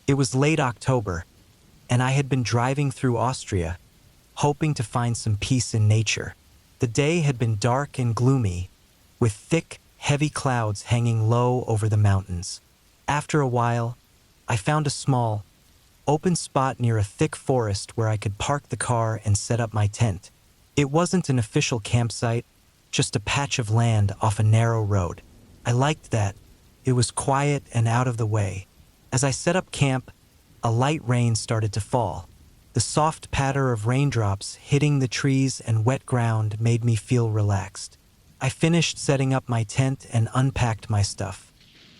It was late October, and I had been driving through Austria, hoping to find some peace in nature. The day had been dark and gloomy, with thick, heavy clouds hanging low over the mountains. After a while, I found a small, open spot near a thick forest where I could park the car and set up my tent. It wasn't an official campsite, just a patch of land off a narrow road. I liked that. It was quiet and out of the way. As I set up camp, a light rain started to fall. The soft patter of raindrops hitting the trees and wet ground made me feel relaxed. I finished setting up my tent and unpacked my stuff.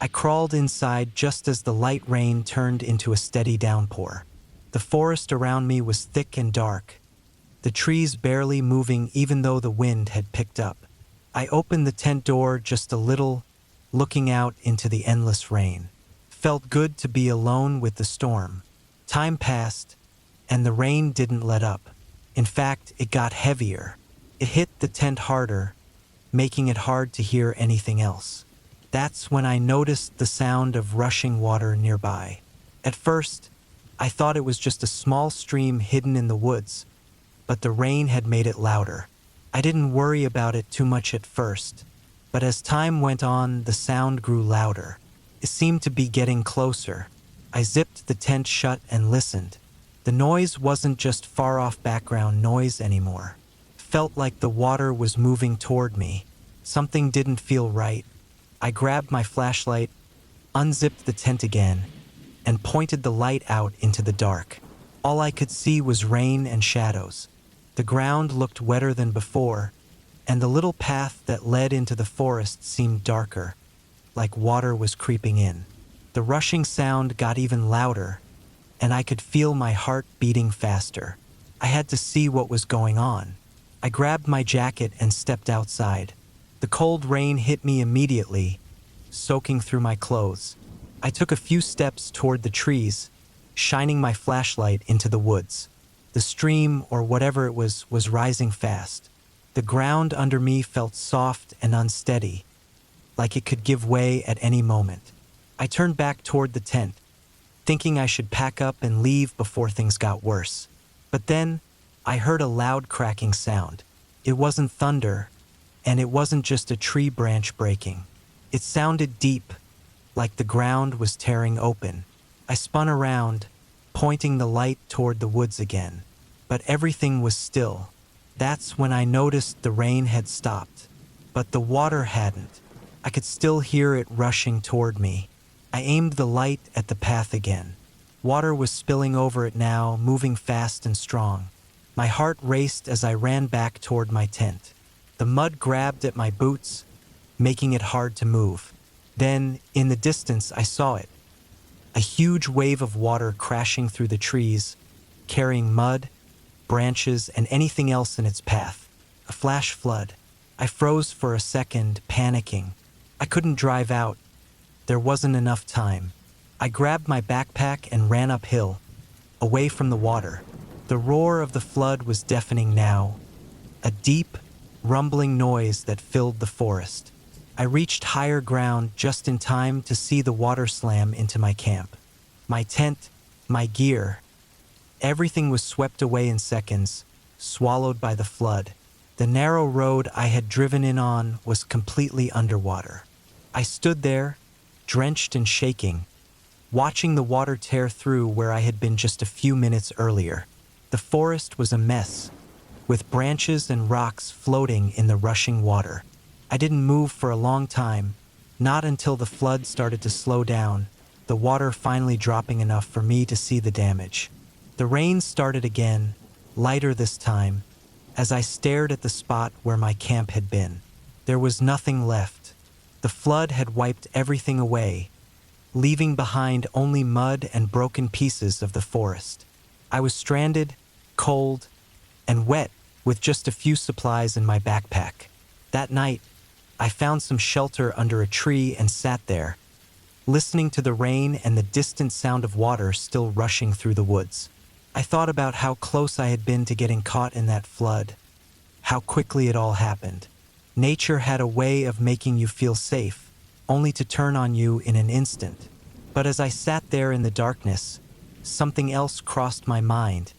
I crawled inside just as the light rain turned into a steady downpour. The forest around me was thick and dark, the trees barely moving even though the wind had picked up. I opened the tent door just a little, looking out into the endless rain. Felt good to be alone with the storm. Time passed, and the rain didn't let up. In fact, it got heavier. It hit the tent harder, making it hard to hear anything else. That's when I noticed the sound of rushing water nearby. At first, I thought it was just a small stream hidden in the woods, but the rain had made it louder. I didn't worry about it too much at first, but as time went on, the sound grew louder. It seemed to be getting closer. I zipped the tent shut and listened. The noise wasn't just far-off background noise anymore. Felt like the water was moving toward me. Something didn't feel right. I grabbed my flashlight, unzipped the tent again, and pointed the light out into the dark. All I could see was rain and shadows. The ground looked wetter than before, and the little path that led into the forest seemed darker, like water was creeping in. The rushing sound got even louder, and I could feel my heart beating faster. I had to see what was going on. I grabbed my jacket and stepped outside. The cold rain hit me immediately, soaking through my clothes. I took a few steps toward the trees, shining my flashlight into the woods. The stream, or whatever it was rising fast. The ground under me felt soft and unsteady, like it could give way at any moment. I turned back toward the tent, thinking I should pack up and leave before things got worse. But then, I heard a loud cracking sound. It wasn't thunder, and it wasn't just a tree branch breaking. It sounded deep, like the ground was tearing open. I spun around, pointing the light toward the woods again. But everything was still. That's when I noticed the rain had stopped, but the water hadn't. I could still hear it rushing toward me. I aimed the light at the path again. Water was spilling over it now, moving fast and strong. My heart raced as I ran back toward my tent. The mud grabbed at my boots, making it hard to move. Then, in the distance, I saw it. A huge wave of water crashing through the trees, carrying mud, branches, and anything else in its path. A flash flood. I froze for a second, panicking. I couldn't drive out. There wasn't enough time. I grabbed my backpack and ran uphill, away from the water. The roar of the flood was deafening now, a deep, rumbling noise that filled the forest. I reached higher ground just in time to see the water slam into my camp. My tent, my gear, everything was swept away in seconds, swallowed by the flood. The narrow road I had driven in on was completely underwater. I stood there, drenched and shaking, watching the water tear through where I had been just a few minutes earlier. The forest was a mess, with branches and rocks floating in the rushing water. I didn't move for a long time, not until the flood started to slow down, the water finally dropping enough for me to see the damage. The rain started again, lighter this time, as I stared at the spot where my camp had been. There was nothing left. The flood had wiped everything away, leaving behind only mud and broken pieces of the forest. I was stranded, cold, and wet, with just a few supplies in my backpack. That night, I found some shelter under a tree and sat there, listening to the rain and the distant sound of water still rushing through the woods. I thought about how close I had been to getting caught in that flood, how quickly it all happened. Nature had a way of making you feel safe, only to turn on you in an instant. But as I sat there in the darkness, something else crossed my mind,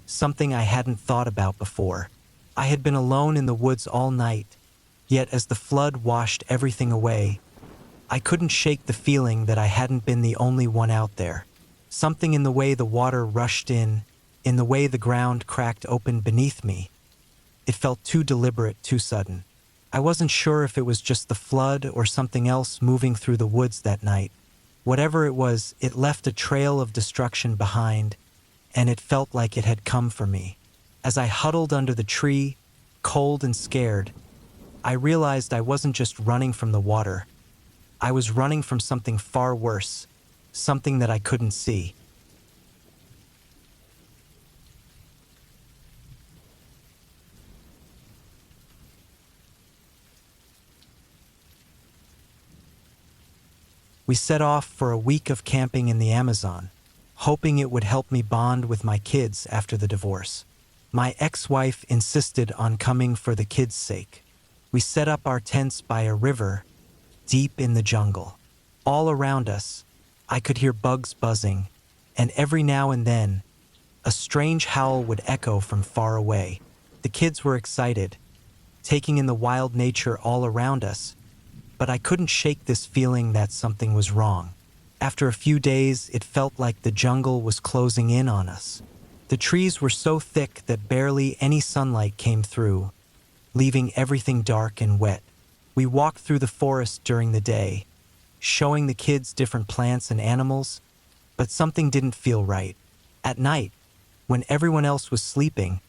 something I hadn't thought about before. I had been alone in the woods all night, yet as the flood washed everything away, I couldn't shake the feeling that I hadn't been the only one out there. Something in the way the water rushed in the way the ground cracked open beneath me. It felt too deliberate, too sudden. I wasn't sure if it was just the flood or something else moving through the woods that night. Whatever it was, it left a trail of destruction behind, and it felt like it had come for me. As I huddled under the tree, cold and scared, I realized I wasn't just running from the water. I was running from something far worse, something that I couldn't see. We set off for a week of camping in the Amazon, hoping it would help me bond with my kids after the divorce. My ex-wife insisted on coming for the kids' sake. We set up our tents by a river, deep in the jungle. All around us, I could hear bugs buzzing, and every now and then, a strange howl would echo from far away. The kids were excited, taking in the wild nature all around us, but I couldn't shake this feeling that something was wrong. After a few days, it felt like the jungle was closing in on us. The trees were so thick that barely any sunlight came through, leaving everything dark and wet. We walked through the forest during the day, showing the kids different plants and animals, but something didn't feel right. At night, when everyone else was sleeping,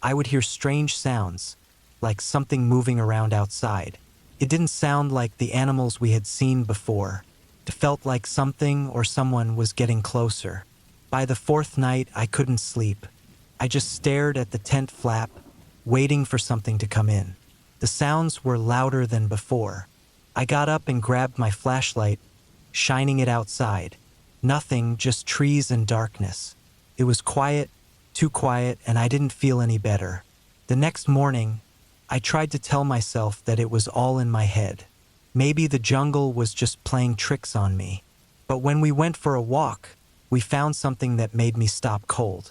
I would hear strange sounds, like something moving around outside. It didn't sound like the animals we had seen before. It felt like something or someone was getting closer. By the fourth night, I couldn't sleep. I just stared at the tent flap, waiting for something to come in. The sounds were louder than before. I got up and grabbed my flashlight, shining it outside. Nothing, just trees and darkness. It was quiet, too quiet, and I didn't feel any better. The next morning, I tried to tell myself that it was all in my head. Maybe the jungle was just playing tricks on me. But when we went for a walk, we found something that made me stop cold.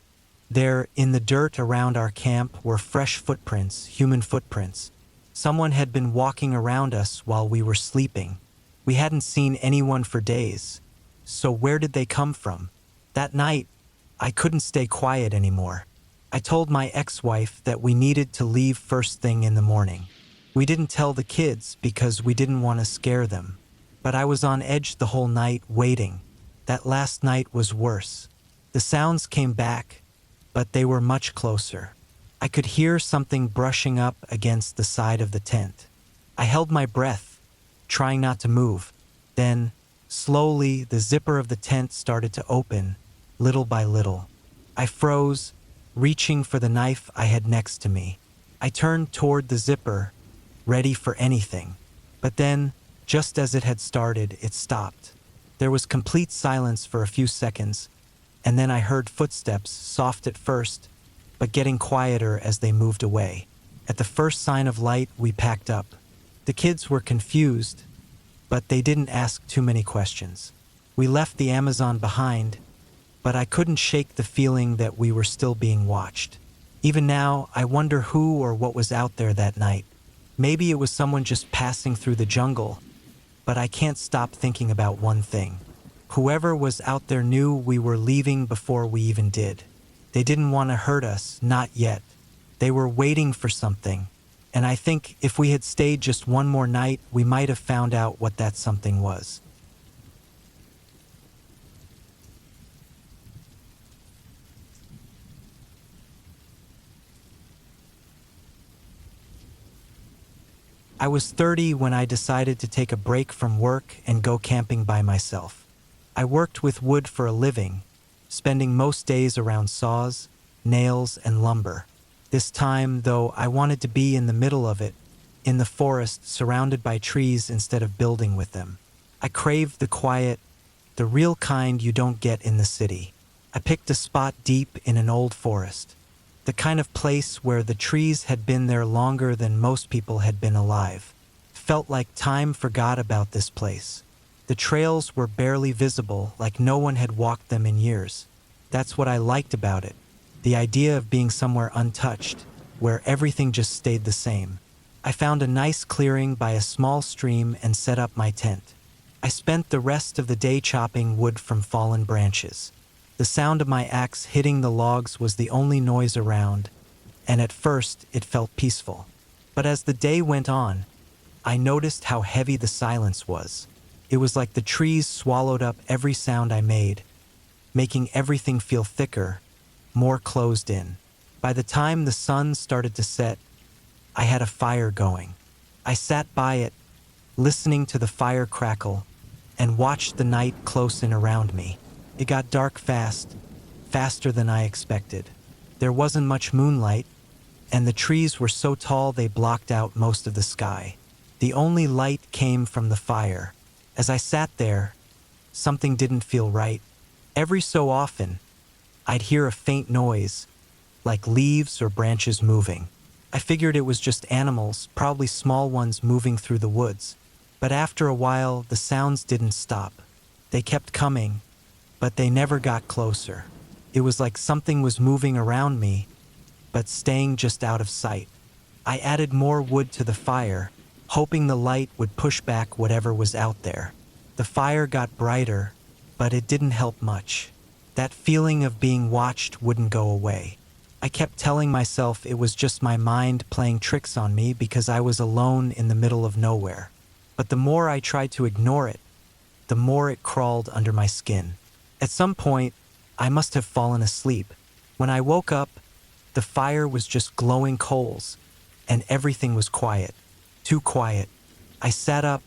There, in the dirt around our camp, were fresh footprints, human footprints. Someone had been walking around us while we were sleeping. We hadn't seen anyone for days. So where did they come from? That night, I couldn't stay quiet anymore. I told my ex-wife that we needed to leave first thing in the morning. We didn't tell the kids because we didn't want to scare them. But I was on edge the whole night, waiting. That last night was worse. The sounds came back, but they were much closer. I could hear something brushing up against the side of the tent. I held my breath, trying not to move. Then, slowly, the zipper of the tent started to open, little by little. I froze, reaching for the knife I had next to me. I turned toward the zipper, ready for anything. But then, just as it had started, it stopped. There was complete silence for a few seconds, and then I heard footsteps, soft at first, but getting quieter as they moved away. At the first sign of light, we packed up. The kids were confused, but they didn't ask too many questions. We left the Amazon behind, but I couldn't shake the feeling that we were still being watched. Even now, I wonder who or what was out there that night. Maybe it was someone just passing through the jungle, but I can't stop thinking about one thing. Whoever was out there knew we were leaving before we even did. They didn't want to hurt us, not yet. They were waiting for something, and I think if we had stayed just one more night, we might have found out what that something was. I was 30 when I decided to take a break from work and go camping by myself. I worked with wood for a living, spending most days around saws, nails, and lumber. This time, though, I wanted to be in the middle of it, in the forest, surrounded by trees instead of building with them. I craved the quiet, the real kind you don't get in the city. I picked a spot deep in an old forest, the kind of place where the trees had been there longer than most people had been alive. Felt like time forgot about this place. The trails were barely visible, like no one had walked them in years. That's what I liked about it. The idea of being somewhere untouched, where everything just stayed the same. I found a nice clearing by a small stream and set up my tent. I spent the rest of the day chopping wood from fallen branches. The sound of my axe hitting the logs was the only noise around, and at first it felt peaceful. But as the day went on, I noticed how heavy the silence was. It was like the trees swallowed up every sound I made, making everything feel thicker, more closed in. By the time the sun started to set, I had a fire going. I sat by it, listening to the fire crackle, and watched the night close in around me. It got dark fast, faster than I expected. There wasn't much moonlight, and the trees were so tall they blocked out most of the sky. The only light came from the fire. As I sat there, something didn't feel right. Every so often, I'd hear a faint noise, like leaves or branches moving. I figured it was just animals, probably small ones moving through the woods. But after a while, the sounds didn't stop. They kept coming, but they never got closer. It was like something was moving around me, but staying just out of sight. I added more wood to the fire, hoping the light would push back whatever was out there. The fire got brighter, but it didn't help much. That feeling of being watched wouldn't go away. I kept telling myself it was just my mind playing tricks on me because I was alone in the middle of nowhere. But the more I tried to ignore it, the more it crawled under my skin. At some point, I must have fallen asleep. When I woke up, the fire was just glowing coals, and everything was quiet. Too quiet. I sat up,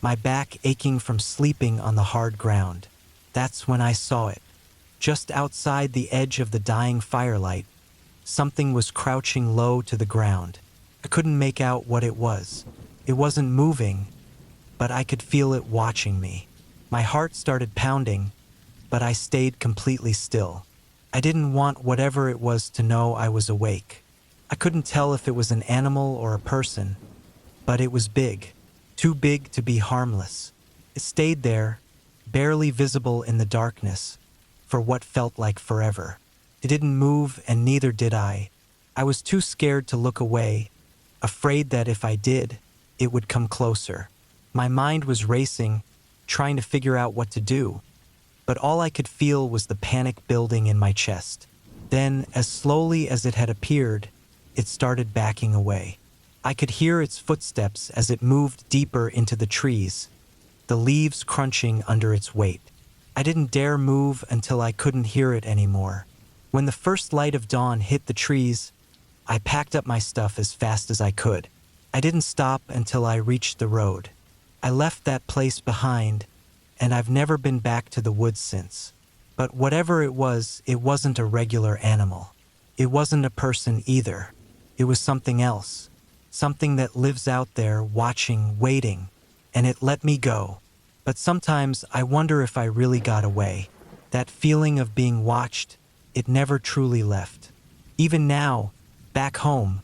my back aching from sleeping on the hard ground. That's when I saw it. Just outside the edge of the dying firelight, something was crouching low to the ground. I couldn't make out what it was. It wasn't moving, but I could feel it watching me. My heart started pounding, but I stayed completely still. I didn't want whatever it was to know I was awake. I couldn't tell if it was an animal or a person, but it was big, too big to be harmless. It stayed there, barely visible in the darkness, for what felt like forever. It didn't move, and neither did I. I was too scared to look away, afraid that if I did, it would come closer. My mind was racing, trying to figure out what to do, but all I could feel was the panic building in my chest. Then, as slowly as it had appeared, it started backing away. I could hear its footsteps as it moved deeper into the trees, the leaves crunching under its weight. I didn't dare move until I couldn't hear it anymore. When the first light of dawn hit the trees, I packed up my stuff as fast as I could. I didn't stop until I reached the road. I left that place behind, and I've never been back to the woods since. But whatever it wasn't a regular animal. It wasn't a person either. It was something else. Something that lives out there, watching, waiting, and it let me go. But sometimes I wonder if I really got away. That feeling of being watched, it never truly left. Even now, back home,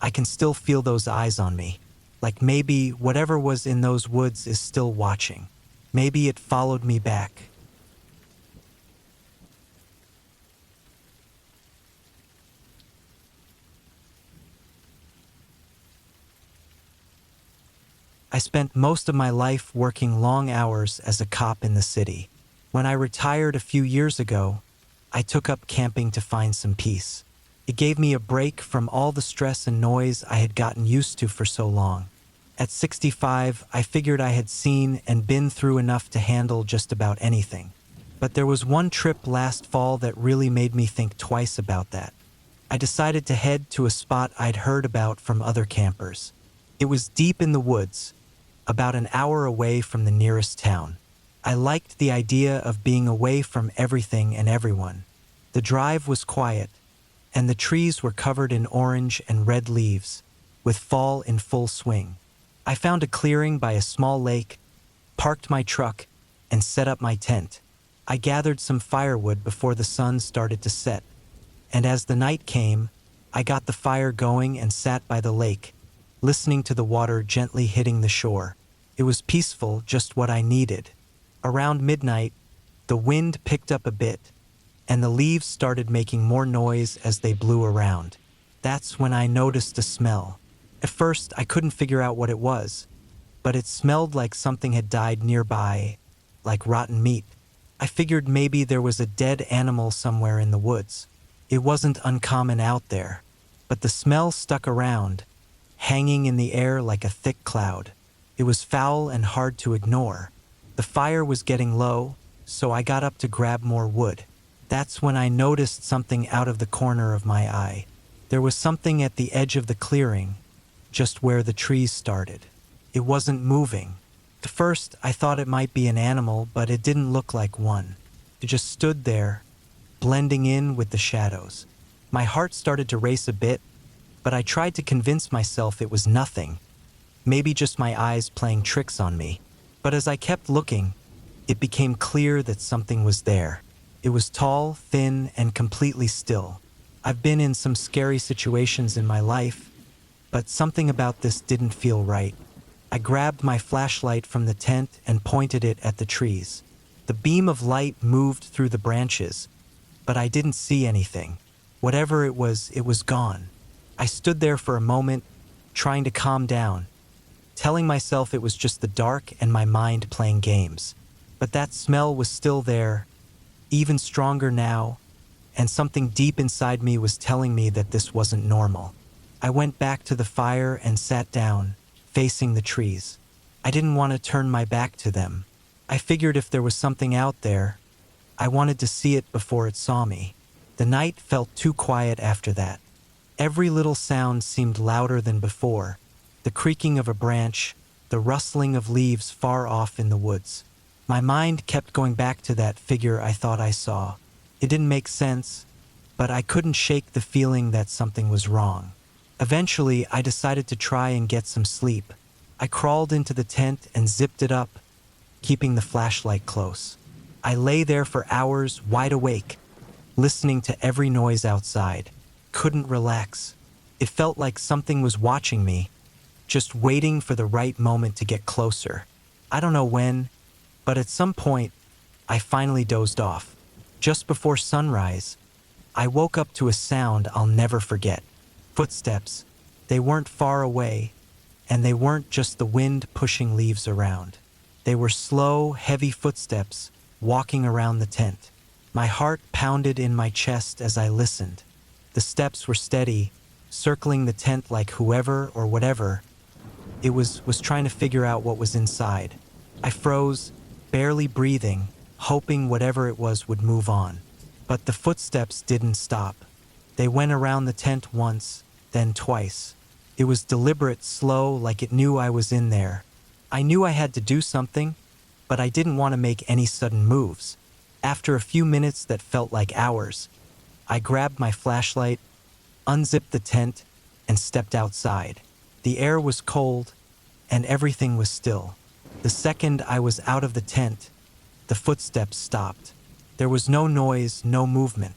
I can still feel those eyes on me. Like maybe whatever was in those woods is still watching. Maybe it followed me back. I spent most of my life working long hours as a cop in the city. When I retired a few years ago, I took up camping to find some peace. It gave me a break from all the stress and noise I had gotten used to for so long. At 65, I figured I had seen and been through enough to handle just about anything. But there was one trip last fall that really made me think twice about that. I decided to head to a spot I'd heard about from other campers. It was deep in the woods, about an hour away from the nearest town. I liked the idea of being away from everything and everyone. The drive was quiet, and the trees were covered in orange and red leaves, with fall in full swing. I found a clearing by a small lake, parked my truck, and set up my tent. I gathered some firewood before the sun started to set, and as the night came, I got the fire going and sat by the lake, listening to the water gently hitting the shore. It was peaceful, just what I needed. Around midnight, the wind picked up a bit, and the leaves started making more noise as they blew around. That's when I noticed a smell. At first, I couldn't figure out what it was, but it smelled like something had died nearby, like rotten meat. I figured maybe there was a dead animal somewhere in the woods. It wasn't uncommon out there, but the smell stuck around, hanging in the air like a thick cloud. It was foul and hard to ignore. The fire was getting low, so I got up to grab more wood. That's when I noticed something out of the corner of my eye. There was something at the edge of the clearing, just where the trees started. It wasn't moving. At first, I thought it might be an animal, but it didn't look like one. It just stood there, blending in with the shadows. My heart started to race a bit, but I tried to convince myself it was nothing. Maybe just my eyes playing tricks on me. But as I kept looking, it became clear that something was there. It was tall, thin, and completely still. I've been in some scary situations in my life, but something about this didn't feel right. I grabbed my flashlight from the tent and pointed it at the trees. The beam of light moved through the branches, but I didn't see anything. Whatever it was gone. I stood there for a moment, trying to calm down, telling myself it was just the dark and my mind playing games. But that smell was still there, even stronger now, and something deep inside me was telling me that this wasn't normal. I went back to the fire and sat down, facing the trees. I didn't want to turn my back to them. I figured if there was something out there, I wanted to see it before it saw me. The night felt too quiet after that. Every little sound seemed louder than before. The creaking of a branch, the rustling of leaves far off in the woods. My mind kept going back to that figure I thought I saw. It didn't make sense, but I couldn't shake the feeling that something was wrong. Eventually, I decided to try and get some sleep. I crawled into the tent and zipped it up, keeping the flashlight close. I lay there for hours, wide awake, listening to every noise outside. Couldn't relax. It felt like something was watching me, just waiting for the right moment to get closer. I don't know when, but at some point, I finally dozed off. Just before sunrise, I woke up to a sound I'll never forget. Footsteps. They weren't far away, and they weren't just the wind pushing leaves around. They were slow, heavy footsteps walking around the tent. My heart pounded in my chest as I listened. The steps were steady, circling the tent like whoever or whatever it was trying to figure out what was inside. I froze, barely breathing, hoping whatever it was would move on. But the footsteps didn't stop. They went around the tent once, then twice. It was deliberate, slow, like it knew I was in there. I knew I had to do something, but I didn't want to make any sudden moves. After a few minutes that felt like hours, I grabbed my flashlight, unzipped the tent, and stepped outside. The air was cold, and everything was still. The second I was out of the tent, the footsteps stopped. There was no noise, no movement.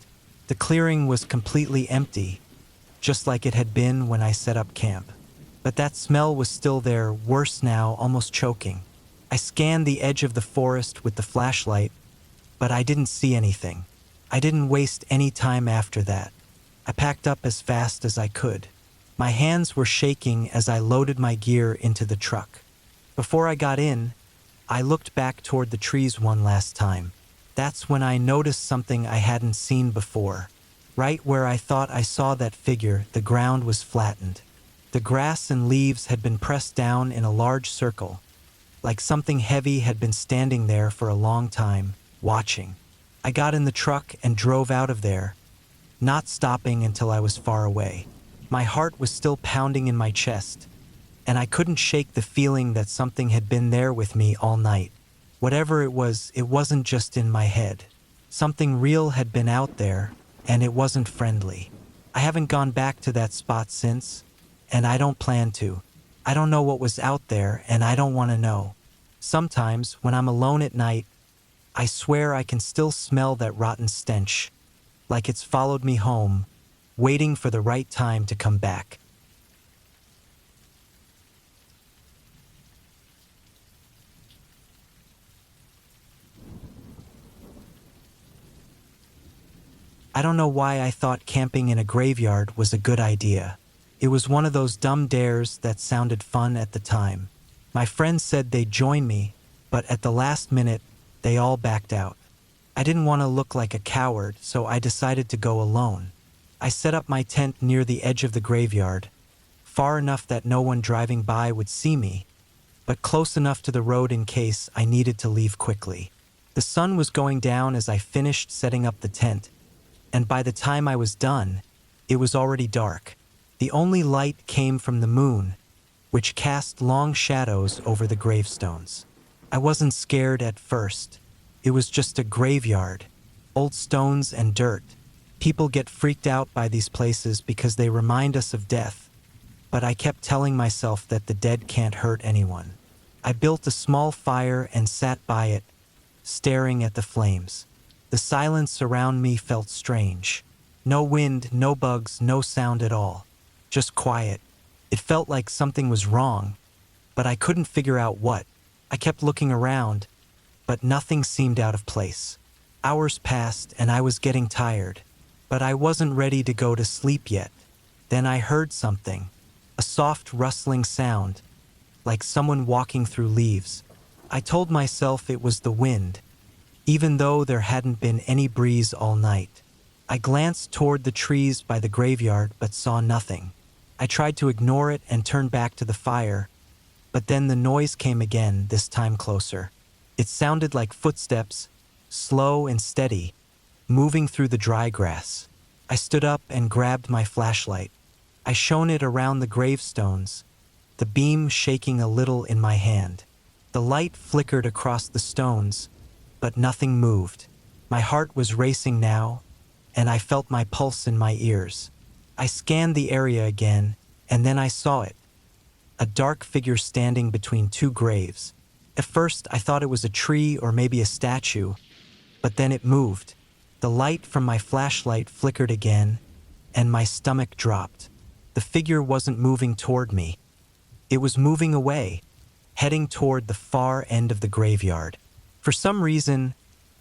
The clearing was completely empty, just like it had been when I set up camp. But that smell was still there, worse now, almost choking. I scanned the edge of the forest with the flashlight, but I didn't see anything. I didn't waste any time after that. I packed up as fast as I could. My hands were shaking as I loaded my gear into the truck. Before I got in, I looked back toward the trees one last time. That's when I noticed something I hadn't seen before. Right where I thought I saw that figure, the ground was flattened. The grass and leaves had been pressed down in a large circle, like something heavy had been standing there for a long time, watching. I got in the truck and drove out of there, not stopping until I was far away. My heart was still pounding in my chest, and I couldn't shake the feeling that something had been there with me all night. Whatever it was, it wasn't just in my head. Something real had been out there, and it wasn't friendly. I haven't gone back to that spot since, and I don't plan to. I don't know what was out there, and I don't want to know. Sometimes, when I'm alone at night, I swear I can still smell that rotten stench, like it's followed me home, waiting for the right time to come back. I don't know why I thought camping in a graveyard was a good idea. It was one of those dumb dares that sounded fun at the time. My friends said they'd join me, but at the last minute, they all backed out. I didn't want to look like a coward, so I decided to go alone. I set up my tent near the edge of the graveyard, far enough that no one driving by would see me, but close enough to the road in case I needed to leave quickly. The sun was going down as I finished setting up the tent, and by the time I was done, it was already dark. The only light came from the moon, which cast long shadows over the gravestones. I wasn't scared at first. It was just a graveyard, old stones and dirt. People get freaked out by these places because they remind us of death, but I kept telling myself that the dead can't hurt anyone. I built a small fire and sat by it, staring at the flames. The silence around me felt strange. No wind, no bugs, no sound at all. Just quiet. It felt like something was wrong, but I couldn't figure out what. I kept looking around, but nothing seemed out of place. Hours passed and I was getting tired, but I wasn't ready to go to sleep yet. Then I heard something, a soft rustling sound, like someone walking through leaves. I told myself it was the wind, even though there hadn't been any breeze all night. I glanced toward the trees by the graveyard but saw nothing. I tried to ignore it and turn back to the fire, but then the noise came again, this time closer. It sounded like footsteps, slow and steady, moving through the dry grass. I stood up and grabbed my flashlight. I shone it around the gravestones, the beam shaking a little in my hand. The light flickered across the stones, but nothing moved. My heart was racing now, and I felt my pulse in my ears. I scanned the area again, and then I saw it. A dark figure standing between two graves. At first, I thought it was a tree or maybe a statue, but then it moved. The light from my flashlight flickered again, and my stomach dropped. The figure wasn't moving toward me. It was moving away, heading toward the far end of the graveyard. For some reason,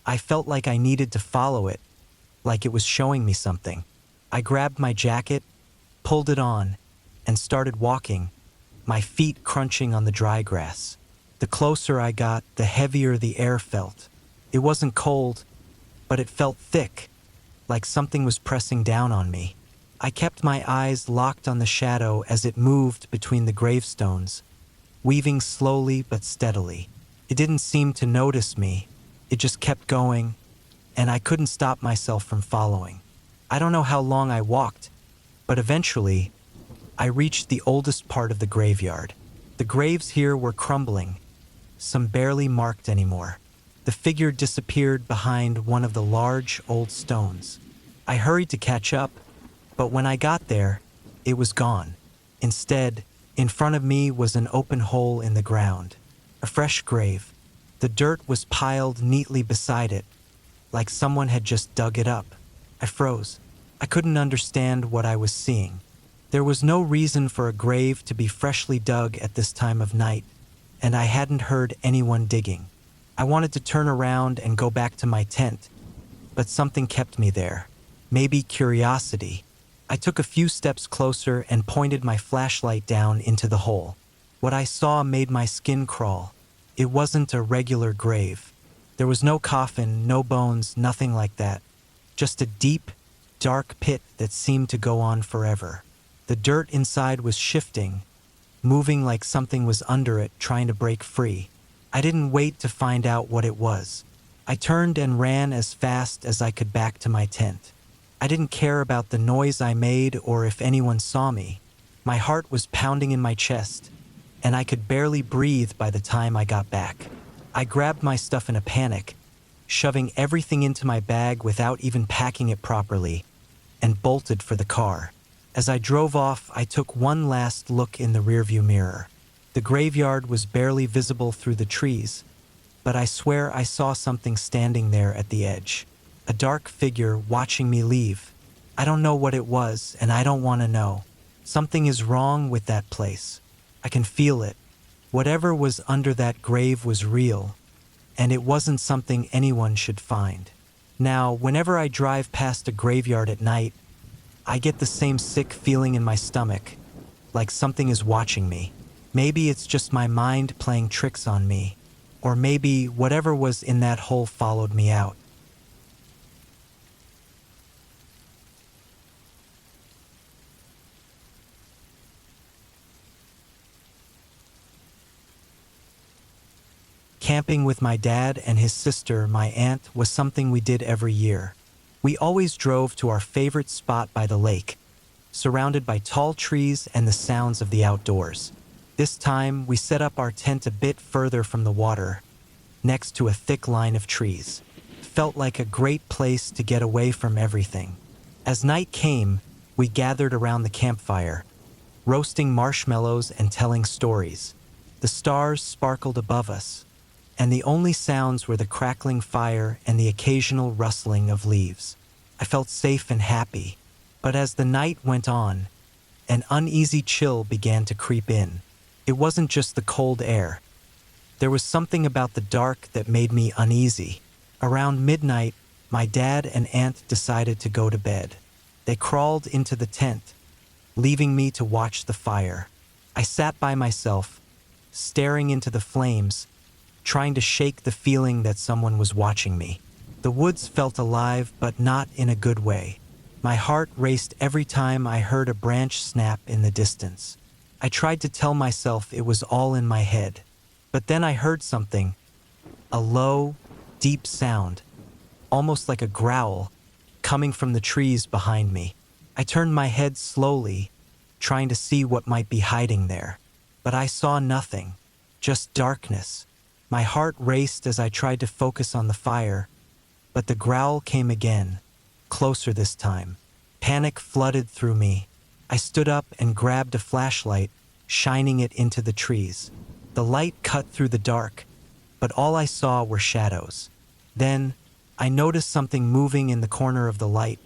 I felt like I needed to follow it, like it was showing me something. I grabbed my jacket, pulled it on, and started walking, my feet crunching on the dry grass. The closer I got, the heavier the air felt. It wasn't cold, but it felt thick, like something was pressing down on me. I kept my eyes locked on the shadow as it moved between the gravestones, weaving slowly but steadily. It didn't seem to notice me. It just kept going, and I couldn't stop myself from following. I don't know how long I walked, but eventually, I reached the oldest part of the graveyard. The graves here were crumbling, some barely marked anymore. The figure disappeared behind one of the large old stones. I hurried to catch up, but when I got there, it was gone. Instead, in front of me was an open hole in the ground, a fresh grave. The dirt was piled neatly beside it, like someone had just dug it up. I froze. I couldn't understand what I was seeing. There was no reason for a grave to be freshly dug at this time of night, and I hadn't heard anyone digging. I wanted to turn around and go back to my tent, but something kept me there. Maybe curiosity. I took a few steps closer and pointed my flashlight down into the hole. What I saw made my skin crawl. It wasn't a regular grave. There was no coffin, no bones, nothing like that. Just a deep, dark pit that seemed to go on forever. The dirt inside was shifting, moving like something was under it, trying to break free. I didn't wait to find out what it was. I turned and ran as fast as I could back to my tent. I didn't care about the noise I made or if anyone saw me. My heart was pounding in my chest, and I could barely breathe by the time I got back. I grabbed my stuff in a panic, shoving everything into my bag without even packing it properly, and bolted for the car. As I drove off, I took one last look in the rearview mirror. The graveyard was barely visible through the trees, but I swear I saw something standing there at the edge. A dark figure watching me leave. I don't know what it was, and I don't want to know. Something is wrong with that place. I can feel it. Whatever was under that grave was real, and it wasn't something anyone should find. Now, whenever I drive past a graveyard at night, I get the same sick feeling in my stomach, like something is watching me. Maybe it's just my mind playing tricks on me, or maybe whatever was in that hole followed me out. Camping with my dad and his sister, my aunt, was something we did every year. We always drove to our favorite spot by the lake, surrounded by tall trees and the sounds of the outdoors. This time, we set up our tent a bit further from the water, next to a thick line of trees. It felt like a great place to get away from everything. As night came, we gathered around the campfire, roasting marshmallows and telling stories. The stars sparkled above us, and the only sounds were the crackling fire and the occasional rustling of leaves. I felt safe and happy, but as the night went on, an uneasy chill began to creep in. It wasn't just the cold air. There was something about the dark that made me uneasy. Around midnight, my dad and aunt decided to go to bed. They crawled into the tent, leaving me to watch the fire. I sat by myself, staring into the flames, trying to shake the feeling that someone was watching me. The woods felt alive, but not in a good way. My heart raced every time I heard a branch snap in the distance. I tried to tell myself it was all in my head, but then I heard something, a low, deep sound, almost like a growl, coming from the trees behind me. I turned my head slowly, trying to see what might be hiding there, but I saw nothing, just darkness. My heart raced as I tried to focus on the fire, but the growl came again, closer this time. Panic flooded through me. I stood up and grabbed a flashlight, shining it into the trees. The light cut through the dark, but all I saw were shadows. Then, I noticed something moving in the corner of the light.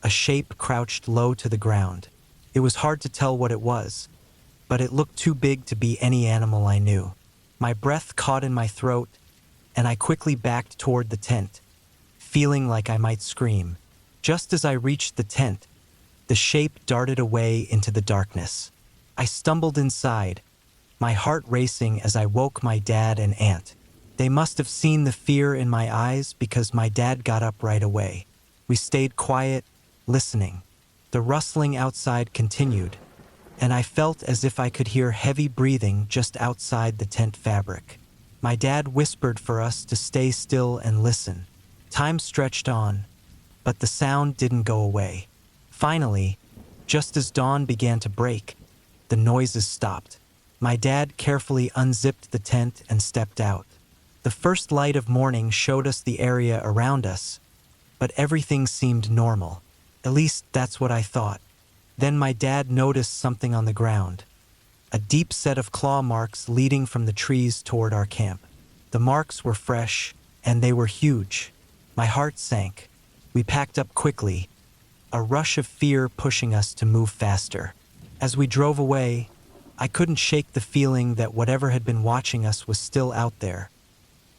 A shape crouched low to the ground. It was hard to tell what it was, but it looked too big to be any animal I knew. My breath caught in my throat, and I quickly backed toward the tent, feeling like I might scream. Just as I reached the tent, the shape darted away into the darkness. I stumbled inside, my heart racing as I woke my dad and aunt. They must have seen the fear in my eyes because my dad got up right away. We stayed quiet, listening. The rustling outside continued, and I felt as if I could hear heavy breathing just outside the tent fabric. My dad whispered for us to stay still and listen. Time stretched on, but the sound didn't go away. Finally, just as dawn began to break, the noises stopped. My dad carefully unzipped the tent and stepped out. The first light of morning showed us the area around us, but everything seemed normal. At least that's what I thought. Then my dad noticed something on the ground, a deep set of claw marks leading from the trees toward our camp. The marks were fresh, and they were huge. My heart sank. We packed up quickly, a rush of fear pushing us to move faster. As we drove away, I couldn't shake the feeling that whatever had been watching us was still out there,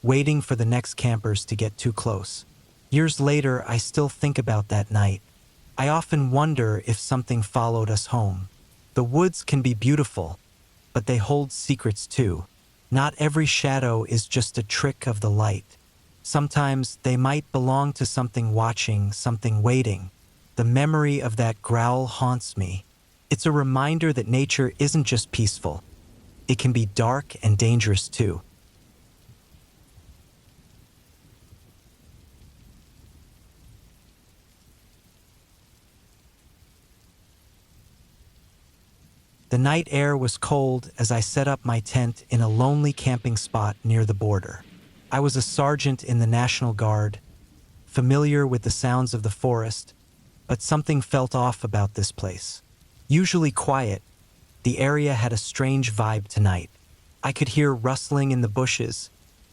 waiting for the next campers to get too close. Years later, I still think about that night. I often wonder if something followed us home. The woods can be beautiful, but they hold secrets too. Not every shadow is just a trick of the light. Sometimes they might belong to something watching, something waiting. The memory of that growl haunts me. It's a reminder that nature isn't just peaceful. It can be dark and dangerous too. The night air was cold as I set up my tent in a lonely camping spot near the border. I was a sergeant in the National Guard, familiar with the sounds of the forest, but something felt off about this place. Usually quiet, the area had a strange vibe tonight. I could hear rustling in the bushes,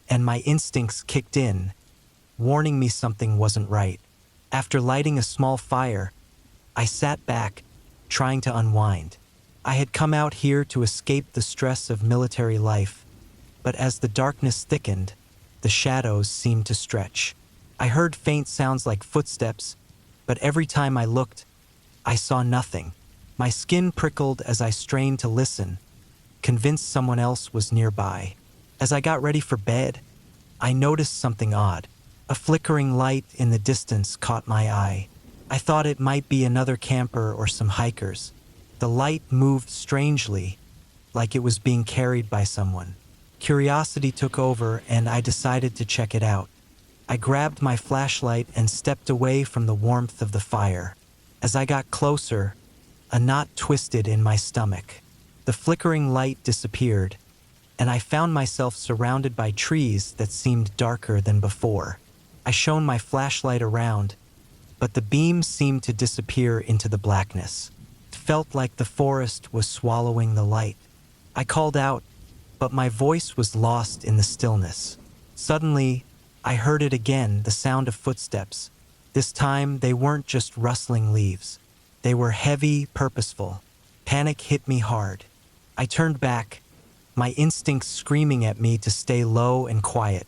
and my instincts kicked in, warning me something wasn't right. After lighting a small fire, I sat back, trying to unwind. I had come out here to escape the stress of military life, but as the darkness thickened, the shadows seemed to stretch. I heard faint sounds like footsteps, but every time I looked, I saw nothing. My skin prickled as I strained to listen, convinced someone else was nearby. As I got ready for bed, I noticed something odd. A flickering light in the distance caught my eye. I thought it might be another camper or some hikers. The light moved strangely, like it was being carried by someone. Curiosity took over, and I decided to check it out. I grabbed my flashlight and stepped away from the warmth of the fire. As I got closer, a knot twisted in my stomach. The flickering light disappeared, and I found myself surrounded by trees that seemed darker than before. I shone my flashlight around, but the beam seemed to disappear into the blackness. It felt like the forest was swallowing the light. I called out, but my voice was lost in the stillness. Suddenly, I heard it again, the sound of footsteps. This time, they weren't just rustling leaves. They were heavy, purposeful. Panic hit me hard. I turned back, my instincts screaming at me to stay low and quiet.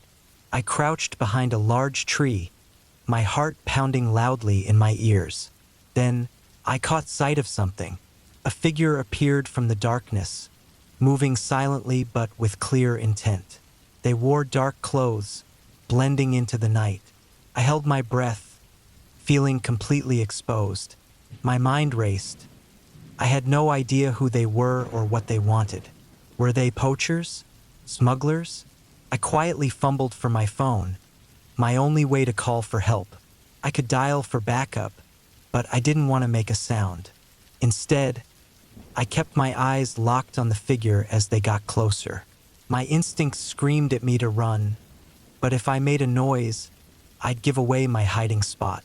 I crouched behind a large tree, my heart pounding loudly in my ears. Then, I caught sight of something. A figure appeared from the darkness, moving silently but with clear intent. They wore dark clothes, blending into the night. I held my breath, feeling completely exposed. My mind raced. I had no idea who they were or what they wanted. Were they poachers? Smugglers? I quietly fumbled for my phone, my only way to call for help. I could dial for backup, but I didn't want to make a sound. Instead, I kept my eyes locked on the figure as they got closer. My instincts screamed at me to run, but if I made a noise, I'd give away my hiding spot.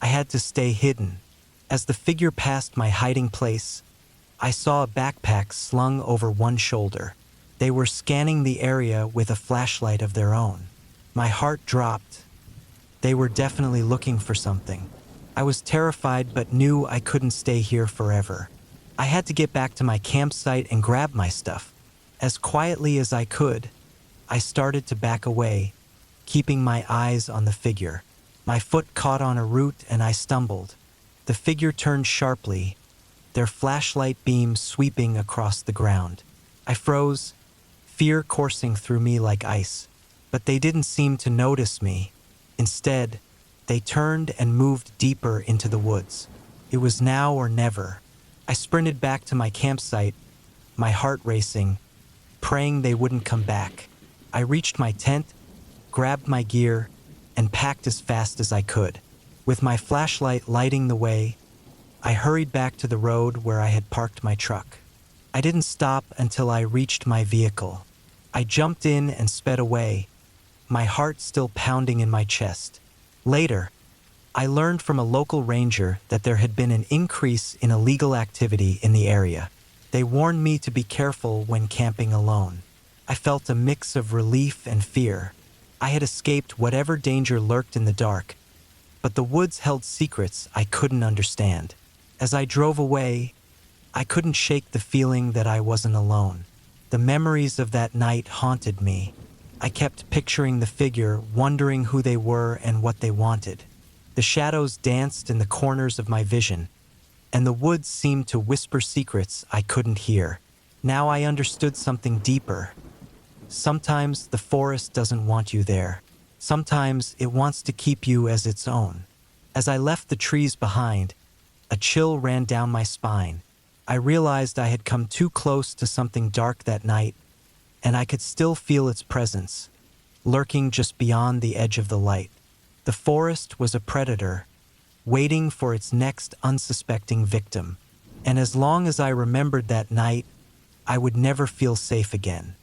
I had to stay hidden. As the figure passed my hiding place, I saw a backpack slung over one shoulder. They were scanning the area with a flashlight of their own. My heart dropped. They were definitely looking for something. I was terrified but knew I couldn't stay here forever. I had to get back to my campsite and grab my stuff. As quietly as I could, I started to back away, keeping my eyes on the figure. My foot caught on a root and I stumbled. The figure turned sharply, their flashlight beam sweeping across the ground. I froze, fear coursing through me like ice. But they didn't seem to notice me. Instead, they turned and moved deeper into the woods. It was now or never. I sprinted back to my campsite, my heart racing, praying they wouldn't come back. I reached my tent, grabbed my gear, and packed as fast as I could. With my flashlight lighting the way, I hurried back to the road where I had parked my truck. I didn't stop until I reached my vehicle. I jumped in and sped away, my heart still pounding in my chest. Later, I learned from a local ranger that there had been an increase in illegal activity in the area. They warned me to be careful when camping alone. I felt a mix of relief and fear. I had escaped whatever danger lurked in the dark, but the woods held secrets I couldn't understand. As I drove away, I couldn't shake the feeling that I wasn't alone. The memories of that night haunted me. I kept picturing the figure, wondering who they were and what they wanted. The shadows danced in the corners of my vision, and the woods seemed to whisper secrets I couldn't hear. Now I understood something deeper. Sometimes the forest doesn't want you there. Sometimes it wants to keep you as its own. As I left the trees behind, a chill ran down my spine. I realized I had come too close to something dark that night, and I could still feel its presence, lurking just beyond the edge of the light. The forest was a predator, waiting for its next unsuspecting victim. And as long as I remembered that night, I would never feel safe again.